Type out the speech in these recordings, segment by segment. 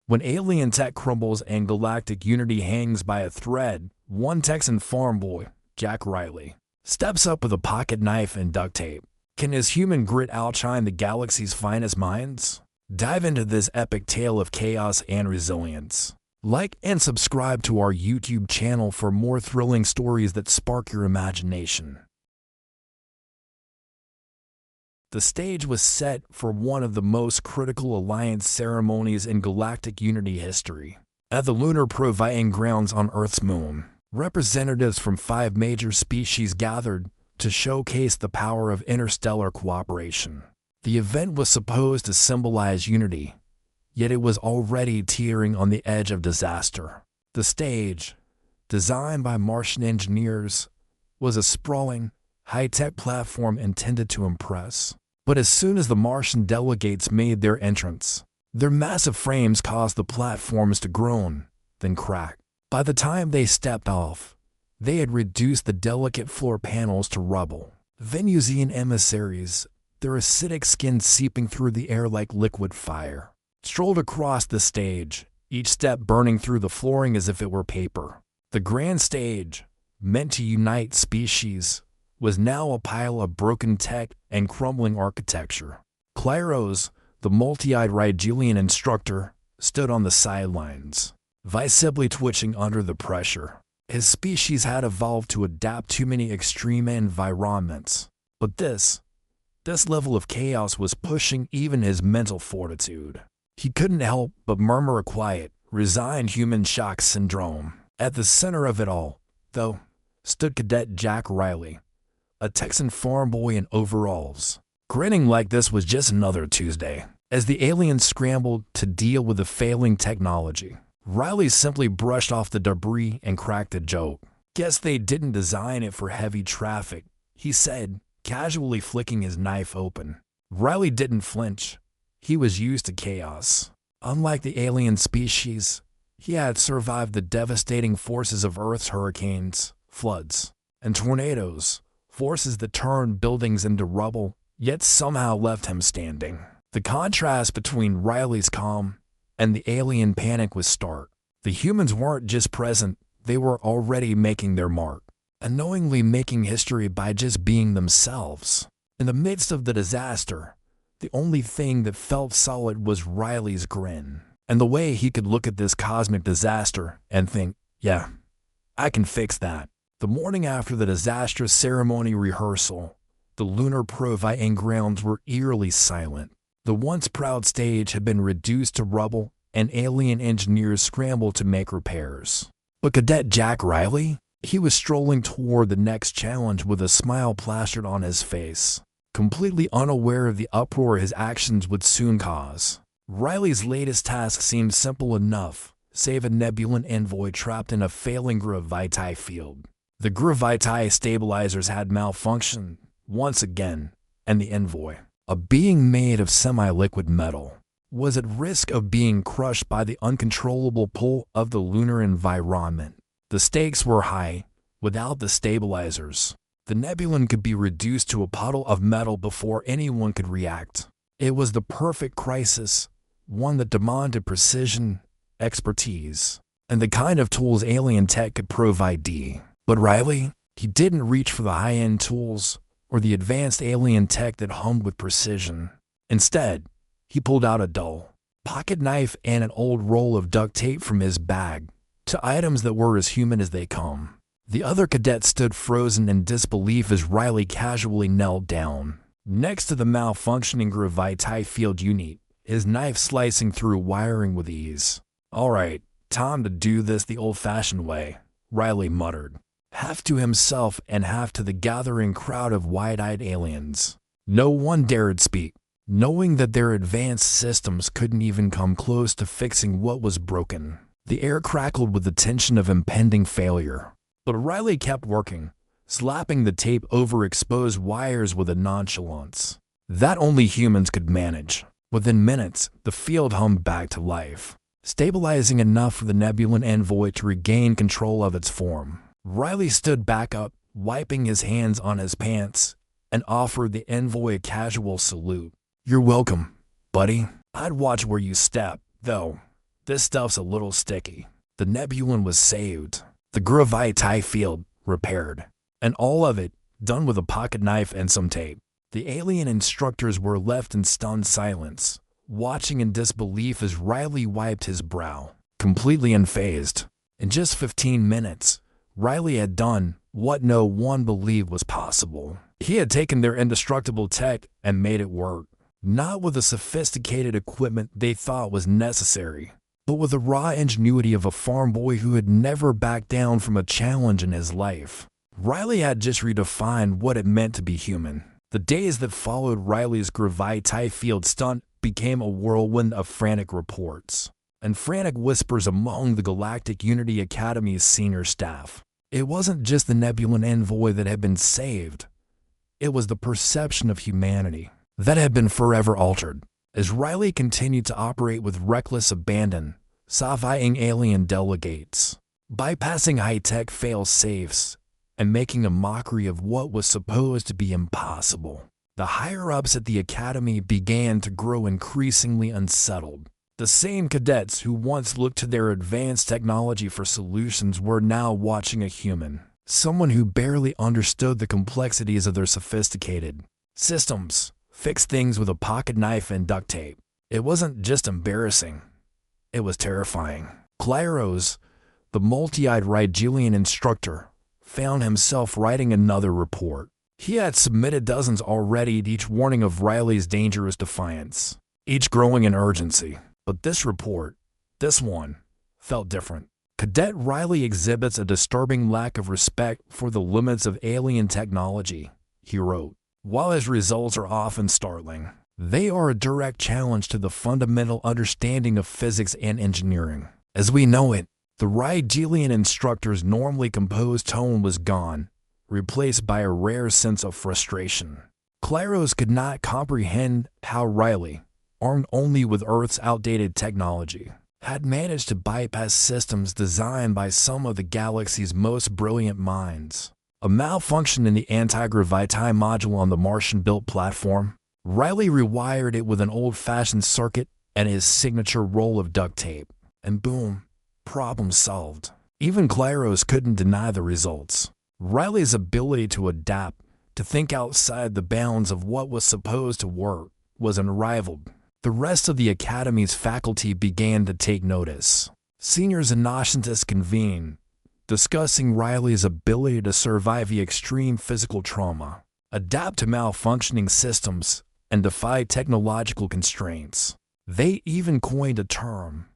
When alien tech crumbles and galactic unity hangs by a thread, one Texan Farmboy, Jack Riley, steps up with a pocket knife and duct tape. Can his human grit outshine the galaxy's finest minds? Dive into this epic tale of chaos and resilience. Like and subscribe to our YouTube channel for more thrilling stories that spark your imagination. The stage was set for one of the most critical alliance ceremonies in galactic unity history. At the lunar proving grounds on Earth's moon, representatives from 5 major species gathered to showcase the power of interstellar cooperation. The event was supposed to symbolize unity, yet it was already teetering on the edge of disaster. The stage, designed by Martian engineers, was a sprawling, high-tech platform intended to impress. But as soon as the Martian delegates made their entrance, their massive frames caused the platforms to groan, then crack. By the time they stepped off, they had reduced the delicate floor panels to rubble. Venusian emissaries, their acidic skin seeping through the air like liquid fire, strolled across the stage, each step burning through the flooring as if it were paper. The grand stage, meant to unite species, was now a pile of broken tech and crumbling architecture. Klyros, the multi-eyed Rigelian instructor, stood on the sidelines, visibly twitching under the pressure. His species had evolved to adapt to many extreme environments, but this level of chaos was pushing even his mental fortitude. He couldn't help but murmur a quiet, resigned human shock syndrome. At the center of it all, though, stood Cadet Jack Riley, a Texan farm boy in overalls, grinning like this was just another Tuesday. As the aliens scrambled to deal with the failing technology, Riley simply brushed off the debris and cracked a joke. "Guess they didn't design it for heavy traffic," he said, casually flicking his knife open. Riley didn't flinch. He was used to chaos. Unlike the alien species, he had survived the devastating forces of Earth's hurricanes, floods, and tornadoes. Forces that turned buildings into rubble, yet somehow left him standing. The contrast between Riley's calm and the alien panic was stark. The humans weren't just present, they were already making their mark, unknowingly making history by just being themselves. In the midst of the disaster, the only thing that felt solid was Riley's grin, and the way he could look at this cosmic disaster and think, yeah, I can fix that. The morning after the disastrous ceremony rehearsal, the lunar proving grounds were eerily silent. The once proud stage had been reduced to rubble, and alien engineers scrambled to make repairs. But Cadet Jack Riley? He was strolling toward the next challenge with a smile plastered on his face, completely unaware of the uproar his actions would soon cause. Riley's latest task seemed simple enough: save a Nebulan envoy trapped in a failing gravity field. The gravity stabilizers had malfunctioned once again, and the envoy, a being made of semi-liquid metal, was at risk of being crushed by the uncontrollable pull of the lunar environment. The stakes were high. Without the stabilizers, the Nebulan could be reduced to a puddle of metal before anyone could react. It was the perfect crisis, one that demanded precision, expertise, and the kind of tools alien tech could provide. But Riley, he didn't reach for the high-end tools or the advanced alien tech that hummed with precision. Instead, he pulled out a dull pocket knife and an old roll of duct tape from his bag, two items that were as human as they come. The other cadet stood frozen in disbelief as Riley casually knelt down next to the malfunctioning gravity field unit, his knife slicing through wiring with ease. "All right, time to do this the old-fashioned way," Riley muttered, half to himself and half to the gathering crowd of wide-eyed aliens. No one dared speak, knowing that their advanced systems couldn't even come close to fixing what was broken. The air crackled with the tension of impending failure. But Riley kept working, slapping the tape over exposed wires with a nonchalance that only humans could manage. Within minutes, the field hummed back to life, stabilizing enough for the Nebulan envoy to regain control of its form. Riley stood back up, wiping his hands on his pants, and offered the envoy a casual salute. "You're welcome, buddy. I'd watch where you step, though. This stuff's a little sticky. The Nebulan was saved. The gravity field repaired. And all of it done with a pocket knife and some tape. The alien instructors were left in stunned silence, watching in disbelief as Riley wiped his brow, completely unfazed. In just 15 minutes, Riley had done what no one believed was possible. He had taken their indestructible tech and made it work, not with the sophisticated equipment they thought was necessary, but with the raw ingenuity of a farm boy who had never backed down from a challenge in his life. Riley had just redefined what it meant to be human. The days that followed Riley's gravity field stunt became a whirlwind of frantic reports and frantic whispers among the Galactic Unity Academy's senior staff. It wasn't just the Nebulan envoy that had been saved. It was the perception of humanity that had been forever altered. As Riley continued to operate with reckless abandon, savvying alien delegates, bypassing high-tech fail-safes, and making a mockery of what was supposed to be impossible, the higher-ups at the Academy began to grow increasingly unsettled. The same cadets who once looked to their advanced technology for solutions were now watching a human, someone who barely understood the complexities of their sophisticated systems, fix things with a pocket knife and duct tape. It wasn't just embarrassing, it was terrifying. Klyros, the multi-eyed Rigelian instructor, found himself writing another report. He had submitted dozens already, each warning of Riley's dangerous defiance, each growing in urgency. But this report, this one, felt different. Cadet Riley exhibits a disturbing lack of respect for the limits of alien technology, he wrote. While his results are often startling, they are a direct challenge to the fundamental understanding of physics and engineering. As we know it, the Rigelian instructor's normally composed tone was gone, replaced by a rare sense of frustration. Klyros could not comprehend how Riley, armed only with Earth's outdated technology, had managed to bypass systems designed by some of the galaxy's most brilliant minds. A malfunction in the anti-gravity module on the Martian-built platform, Riley rewired it with an old-fashioned circuit and his signature roll of duct tape, and boom, problem solved. Even Klyros couldn't deny the results. Riley's ability to adapt, to think outside the bounds of what was supposed to work, was unrivaled. The rest of the Academy's faculty began to take notice. Seniors and scientists convened, discussing Riley's ability to survive the extreme physical trauma, adapt to malfunctioning systems, and defy technological constraints. They even coined a term,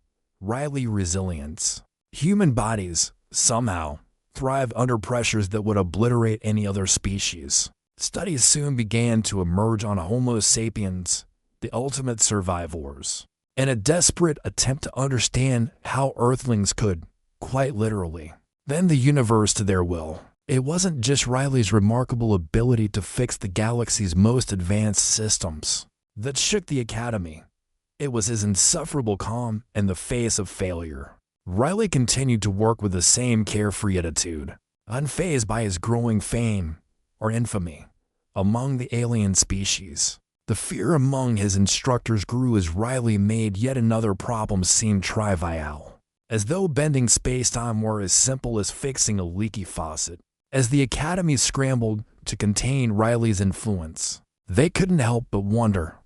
Riley resilience. Human bodies, somehow, thrive under pressures that would obliterate any other species. Studies soon began to emerge on Homo sapiens, the ultimate survivors, in a desperate attempt to understand how Earthlings could, quite literally, bend the universe to their will. It wasn't just Riley's remarkable ability to fix the galaxy's most advanced systems that shook the Academy. It was his insufferable calm in the face of failure. Riley continued to work with the same carefree attitude, unfazed by his growing fame, or infamy, among the alien species. The fear among his instructors grew as Riley made yet another problem seem trivial, as though bending space-time were as simple as fixing a leaky faucet. As the Academy scrambled to contain Riley's influence, they couldn't help but wonder,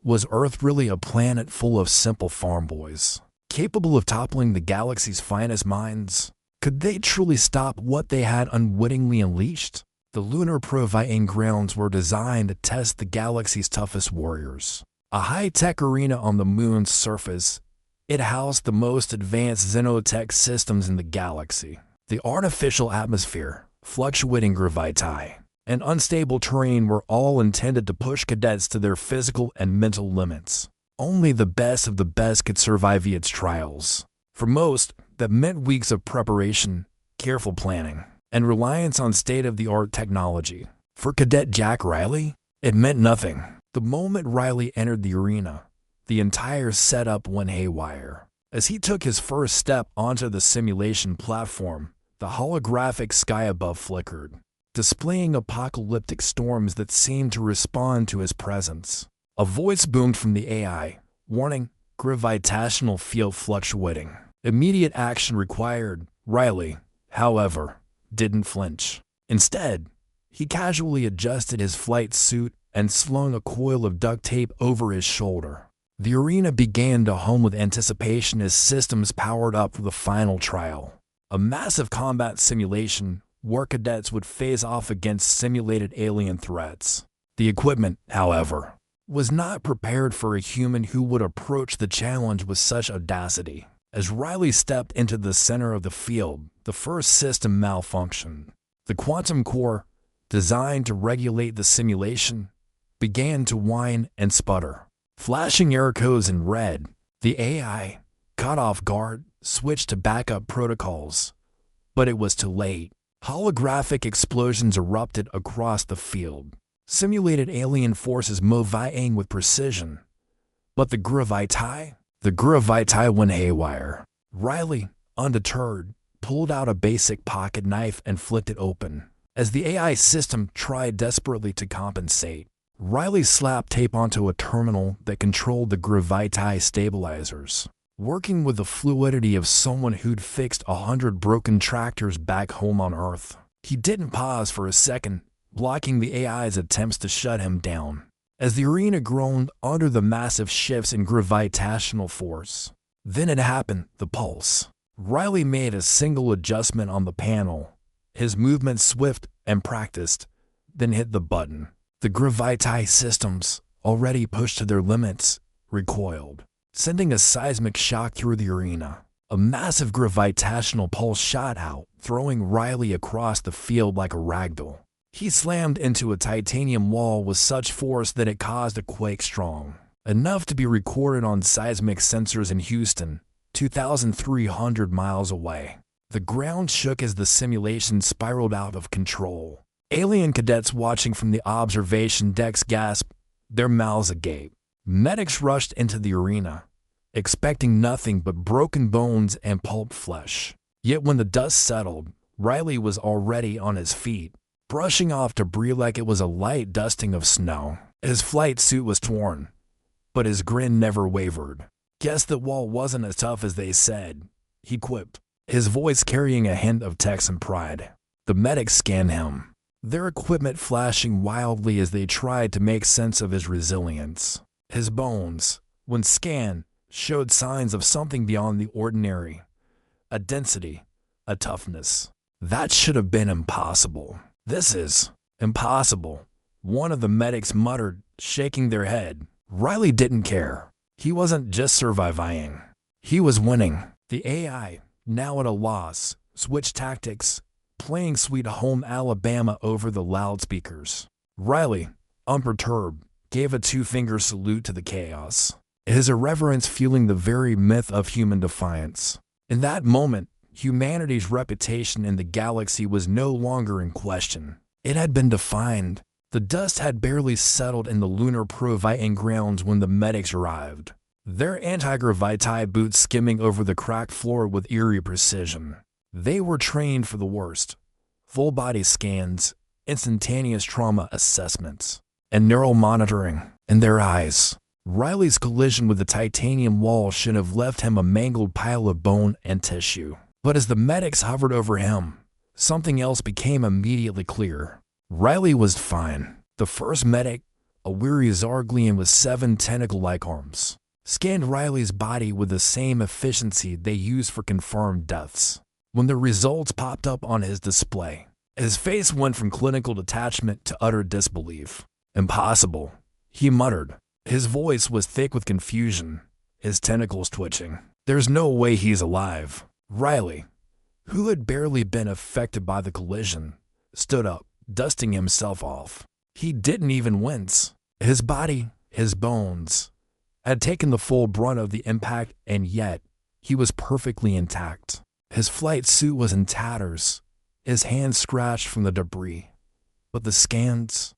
was Earth really a planet full of simple farm boys, capable of toppling the galaxy's finest minds? Could they truly stop what they had unwittingly unleashed? The lunar proving grounds were designed to test the galaxy's toughest warriors. A high-tech arena on the moon's surface, it housed the most advanced xenotech systems in the galaxy. The artificial atmosphere, fluctuating gravity, and unstable terrain were all intended to push cadets to their physical and mental limits. Only the best of the best could survive its trials. For most, that meant weeks of preparation, careful planning, and reliance on state-of-the-art technology. For Cadet Jack Riley, it meant nothing. The moment Riley entered the arena, the entire setup went haywire. As he took his first step onto the simulation platform, the holographic sky above flickered, displaying apocalyptic storms that seemed to respond to his presence. A voice boomed from the AI, warning, gravitational field fluctuating. Immediate action required. Riley, however, didn't flinch. Instead, he casually adjusted his flight suit and slung a coil of duct tape over his shoulder. The arena began to hum with anticipation as systems powered up for the final trial. A massive combat simulation where cadets would face off against simulated alien threats. The equipment, however, was not prepared for a human who would approach the challenge with such audacity. As Riley stepped into the center of the field, the first system malfunctioned. The quantum core, designed to regulate the simulation, began to whine and sputter. Flashing error codes in red, the AI, caught off guard, switched to backup protocols. But it was too late. Holographic explosions erupted across the field. Simulated alien forces moving with precision. But the gravity went haywire. Riley, undeterred, pulled out a basic pocket knife and flicked it open. As the AI system tried desperately to compensate, Riley slapped tape onto a terminal that controlled the gravity stabilizers. Working with the fluidity of someone who'd fixed 100 broken tractors back home on Earth, he didn't pause for a second, blocking the AI's attempts to shut him down. As the arena groaned under the massive shifts in gravitational force. Then it happened, the pulse. Riley made a single adjustment on the panel, his movements swift and practiced, then hit the button. The gravity systems, already pushed to their limits, recoiled, sending a seismic shock through the arena. A massive gravitational pulse shot out, throwing Riley across the field like a ragdoll. He slammed into a titanium wall with such force that it caused a quake strong, enough to be recorded on seismic sensors in Houston, 2,300 miles away. The ground shook as the simulation spiraled out of control. Alien cadets watching from the observation decks gasped, their mouths agape. Medics rushed into the arena, expecting nothing but broken bones and pulp flesh. Yet when the dust settled, Riley was already on his feet, brushing off debris like it was a light dusting of snow. His flight suit was torn, but his grin never wavered. Guess that wall wasn't as tough as they said, he quipped, his voice carrying a hint of Texan pride. The medics scanned him, their equipment flashing wildly as they tried to make sense of his resilience. His bones, when scanned, showed signs of something beyond the ordinary. A density, a toughness. That should have been impossible. This is impossible, one of the medics muttered, shaking their head. Riley didn't care. He wasn't just surviving. He was winning. The AI, now at a loss, switched tactics, playing Sweet Home Alabama over the loudspeakers. Riley, unperturbed, gave a two-finger salute to the chaos, his irreverence fueling the very myth of human defiance. In that moment, humanity's reputation in the galaxy was no longer in question. It had been defined. The dust had barely settled in the lunar proving grounds when the medics arrived, their anti-gravity boots skimming over the cracked floor with eerie precision. They were trained for the worst. Full-body scans, instantaneous trauma assessments, and neural monitoring. In their eyes, Riley's collision with the titanium wall should have left him a mangled pile of bone and tissue. But as the medics hovered over him, something else became immediately clear. Riley was fine. The first medic, a weary Zarglian with 7 tentacle-like arms, scanned Riley's body with the same efficiency they used for confirmed deaths. When the results popped up on his display, his face went from clinical detachment to utter disbelief. Impossible, he muttered. His voice was thick with confusion, his tentacles twitching. There's no way he's alive. Riley, who had barely been affected by the collision, stood up, dusting himself off. He didn't even wince. His body, his bones, had taken the full brunt of the impact, and yet he was perfectly intact. His flight suit was in tatters, his hands scratched from the debris. But the scans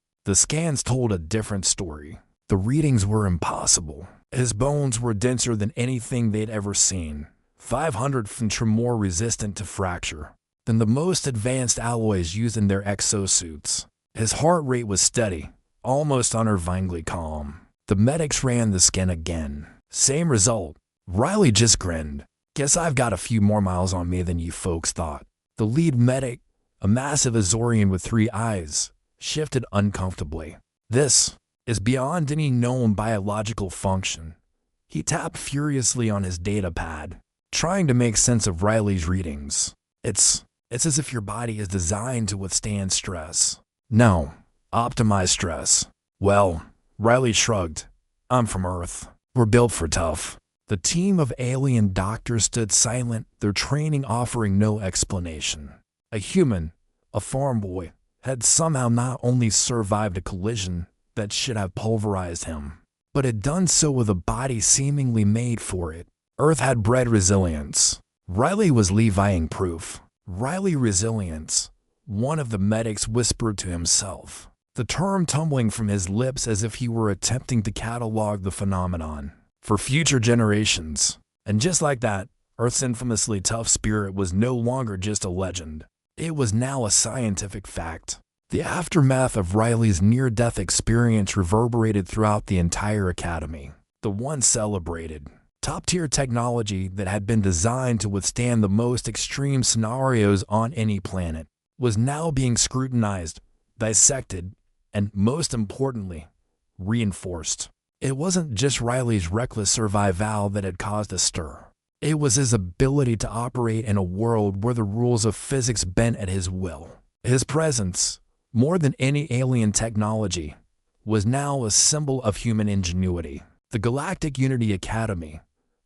told a different story. The readings were impossible. His bones were denser than anything they'd ever seen, 500th more resistant to fracture than the most advanced alloys used in their exosuits. His heart rate was steady, almost unnervingly calm. The medics ran the scan again. Same result. Riley just grinned. Guess I've got a few more miles on me than you folks thought. The lead medic, a massive Azorian with 3 eyes, shifted uncomfortably. This is beyond any known biological function. He tapped furiously on his data pad, trying to make sense of Riley's readings. It's as if your body is designed to withstand stress. No, optimize stress. Well, Riley shrugged. I'm from Earth. We're built for tough. The team of alien doctors stood silent, their training offering no explanation. A human, a Farmboy, had somehow not only survived a collision that should have pulverized him, but had done so with a body seemingly made for it. Earth had bred resilience. Riley was levying proof. Riley resilience, one of the medics whispered to himself, the term tumbling from his lips as if he were attempting to catalog the phenomenon for future generations. And just like that, Earth's infamously tough spirit was no longer just a legend. It was now a scientific fact. The aftermath of Riley's near-death experience reverberated throughout the entire academy. The once celebrated, top-tier technology that had been designed to withstand the most extreme scenarios on any planet was now being scrutinized, dissected, and, most importantly, reinforced. It wasn't just Riley's reckless survival that had caused a stir. It was his ability to operate in a world where the rules of physics bent at his will. His presence, more than any alien technology, was now a symbol of human ingenuity. The Galactic Unity Academy,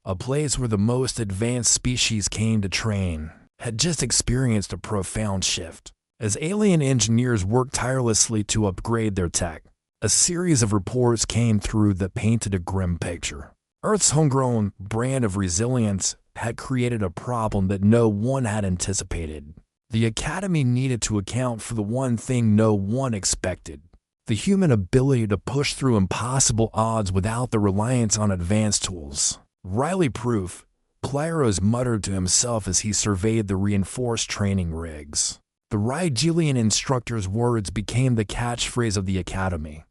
a place where the most advanced species came to train, had just experienced a profound shift. As alien engineers worked tirelessly to upgrade their tech, a series of reports came through that painted a grim picture. Earth's homegrown brand of resilience had created a problem that no one had anticipated. The Academy needed to account for the one thing no one expected: the human ability to push through impossible odds without the reliance on advanced tools. Riley proof, Claros muttered to himself as he surveyed the reinforced training rigs. The Rigelian instructor's words became the catchphrase of the Academy.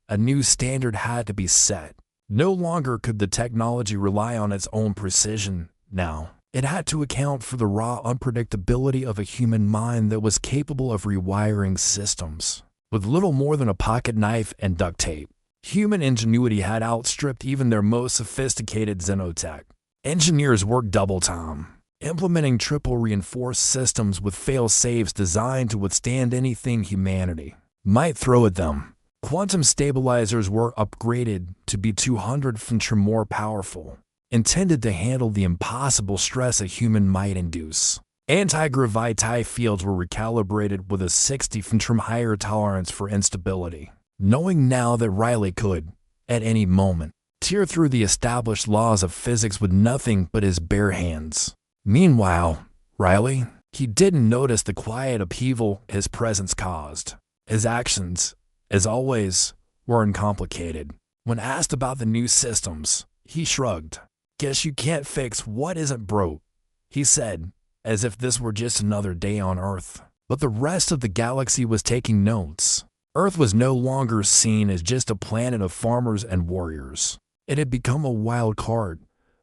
A new standard had to be set. No longer could the technology rely on its own precision. Now, it had to account for the raw unpredictability of a human mind that was capable of rewiring systems. With little more than a pocket knife and duct tape, human ingenuity had outstripped even their most sophisticated xenotech. Engineers worked double time, implementing triple reinforced systems with fail-safes designed to withstand anything humanity might throw at them. Quantum stabilizers were upgraded to be 200 more powerful, intended to handle the impossible stress a human might induce. Anti-gravity fields were recalibrated with a 60 higher tolerance for instability, knowing now that Riley could, at any moment, tear through the established laws of physics with nothing but his bare hands. Meanwhile, Riley, he didn't notice the quiet upheaval his presence caused. His actions, as always, were uncomplicated. When asked about the new systems, he shrugged. "Guess you can't fix what isn't broke," he said, as if this were just another day on Earth. But the rest of the galaxy was taking notes. Earth was no longer seen as just a planet of farmers and warriors. It had become a wild card,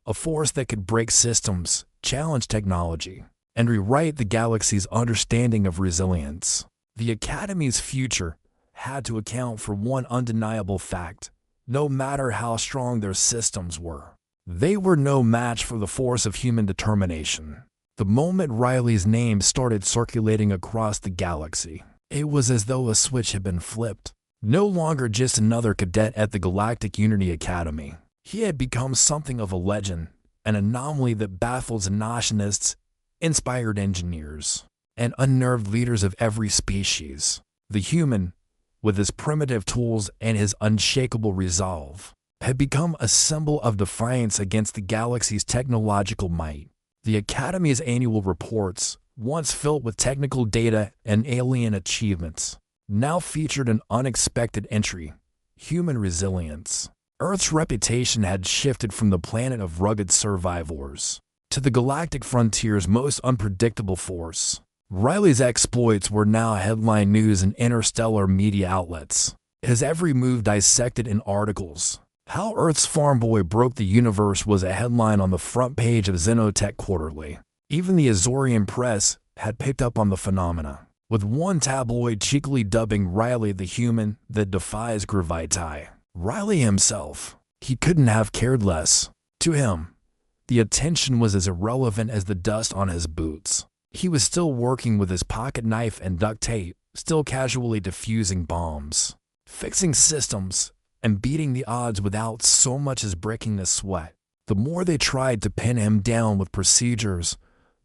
a force that could break systems, challenge technology, and rewrite the galaxy's understanding of resilience. The Academy's future had to account for one undeniable fact: no matter how strong their systems were, they were no match for the force of human determination. The moment Riley's name started circulating across the galaxy, it was as though a switch had been flipped. No longer just another cadet at the Galactic Unity Academy, he had become something of a legend, an anomaly that baffles nationists, inspired engineers, and unnerved leaders of every species. The human, with his primitive tools and his unshakable resolve, had become a symbol of defiance against the galaxy's technological might. The Academy's annual reports, once filled with technical data and alien achievements, now featured an unexpected entry: human resilience. Earth's reputation had shifted from the planet of rugged survivors to the galactic frontier's most unpredictable force. Riley's exploits were now headline news in interstellar media outlets, his every move dissected in articles, How Earth's Farmboy Broke the Universe was a headline on the front page of Xenotech Quarterly. Even the Azorian press had picked up on the phenomena, with one tabloid cheekily dubbing Riley the human that defies gravity. Riley himself, he couldn't have cared less. To him, the attention was as irrelevant as the dust on his boots. He was still working with his pocket knife and duct tape, still casually defusing bombs, fixing systems, and beating the odds without so much as breaking a sweat. The more they tried to pin him down with procedures,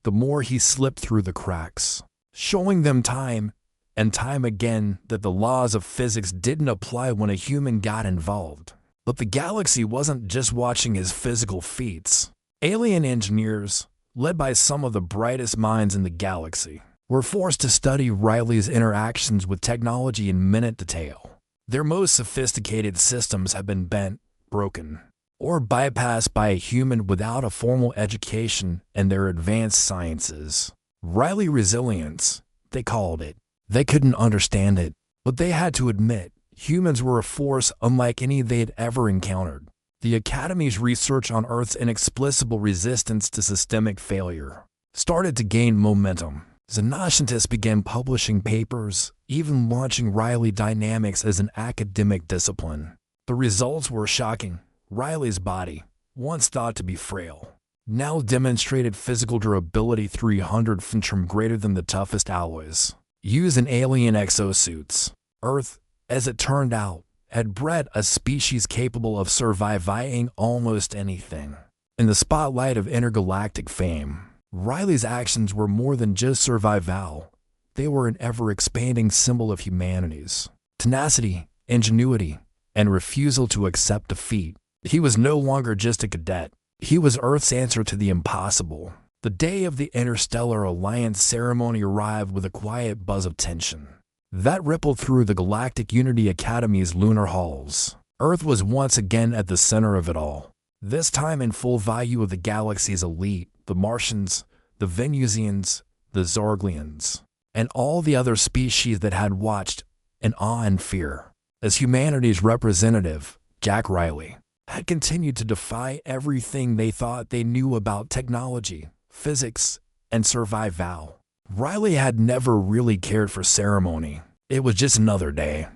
the more he slipped through the cracks, showing them time and time again that the laws of physics didn't apply when a human got involved. But the galaxy wasn't just watching his physical feats. Alien engineers, led by some of the brightest minds in the galaxy, were forced to study Riley's interactions with technology in minute detail. Their most sophisticated systems have been bent, broken, or bypassed by a human without a formal education in their advanced sciences. Riley resilience, they called it. They couldn't understand it, but they had to admit humans were a force unlike any they had ever encountered. The Academy's research on Earth's inexplicable resistance to systemic failure started to gain momentum. Xenocientists began publishing papers, even launching Riley dynamics as an academic discipline. The results were shocking. Riley's body, once thought to be frail, now demonstrated physical durability 300 from greater than the toughest alloys used in alien exosuits. Earth, as it turned out, had bred a species capable of surviving almost anything. In the spotlight of intergalactic fame, Riley's actions were more than just survival. They were an ever-expanding symbol of humanity's tenacity, ingenuity, and refusal to accept defeat. He was no longer just a cadet. He was Earth's answer to the impossible. The day of the Interstellar Alliance ceremony arrived with a quiet buzz of tension that rippled through the Galactic Unity Academy's lunar halls. Earth was once again at the center of it all, this time in full view of the galaxy's elite, the Martians, the Venusians, the Zorglians, and all the other species that had watched in awe and fear, as humanity's representative, Jack Riley, had continued to defy everything they thought they knew about technology, physics, and survival. Riley had never really cared for ceremony. It was just another day,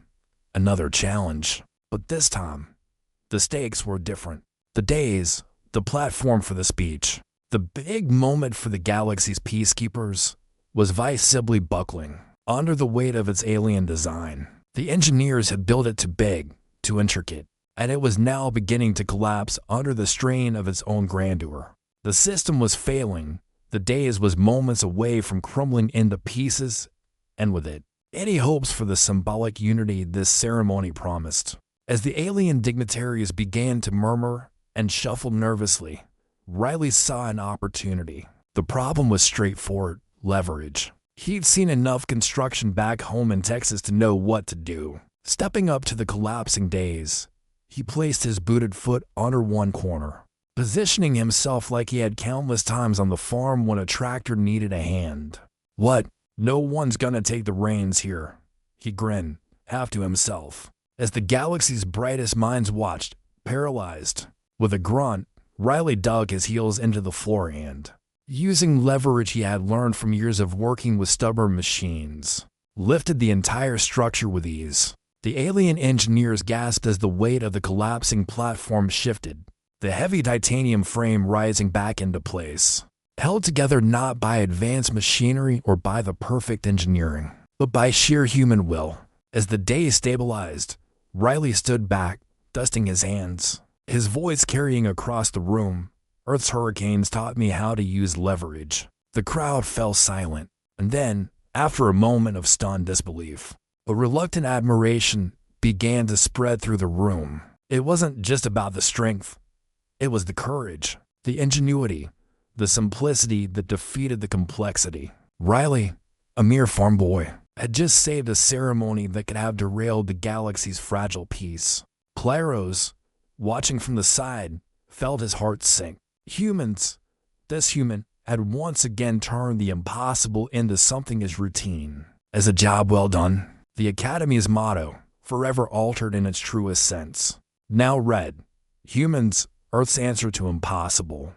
another challenge. But this time, the stakes were different. The days, the platform for the speech, the big moment for the galaxy's peacekeepers was visibly buckling under the weight of its alien design. The engineers had built it too big, too intricate, and it was now beginning to collapse under the strain of its own grandeur. The system was failing. The days was moments away from crumbling into pieces, and with it, any hopes for the symbolic unity this ceremony promised. As the alien dignitaries began to murmur and shuffle nervously, Riley saw an opportunity. The problem was straightforward: leverage. He'd seen enough construction back home in Texas to know what to do. Stepping up to the collapsing days, he placed his booted foot under one corner, positioning himself like he had countless times on the farm when a tractor needed a hand. "What? No one's gonna take the reins here," he grinned, half to himself, as the galaxy's brightest minds watched, paralyzed. With a grunt, Riley dug his heels into the floor and, using leverage he had learned from years of working with stubborn machines, lifted the entire structure with ease. The alien engineers gasped as the weight of the collapsing platform shifted, the heavy titanium frame rising back into place, held together not by advanced machinery or by the perfect engineering, but by sheer human will. As the day stabilized, Riley stood back, dusting his hands, his voice carrying across the room. "Earth's hurricanes taught me how to use leverage." The crowd fell silent, and then, after a moment of stunned disbelief, a reluctant admiration began to spread through the room. It wasn't just about the strength. It was the courage, the ingenuity, the simplicity that defeated the complexity. Riley, a mere farm boy, had just saved a ceremony that could have derailed the galaxy's fragile peace. Claros, watching from the side, felt his heart sink. This human, had once again turned the impossible into something as routine as a job well done. The Academy's motto, forever altered in its truest sense, now read, Humans, Earth's answer to impossible.